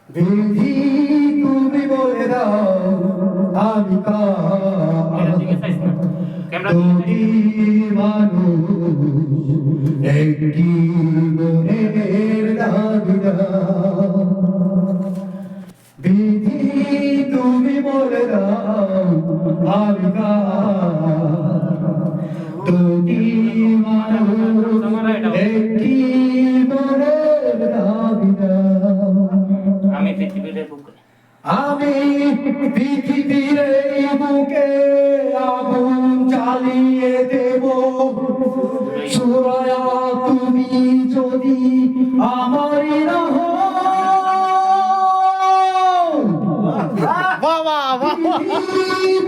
বিধি তুমি বলে দাও আমি দুটি মানুষ একটি মনের দাবিদার। বিধি তুমি বলে দাও আমি দুটি মানুষ একটি মনের দাবিদার। আমি পৃথিবীর এই বুকে আগুন জ্বালিয়ে দেব, সুরায়া তুমি যদি আমারই না হও। পৃথিবী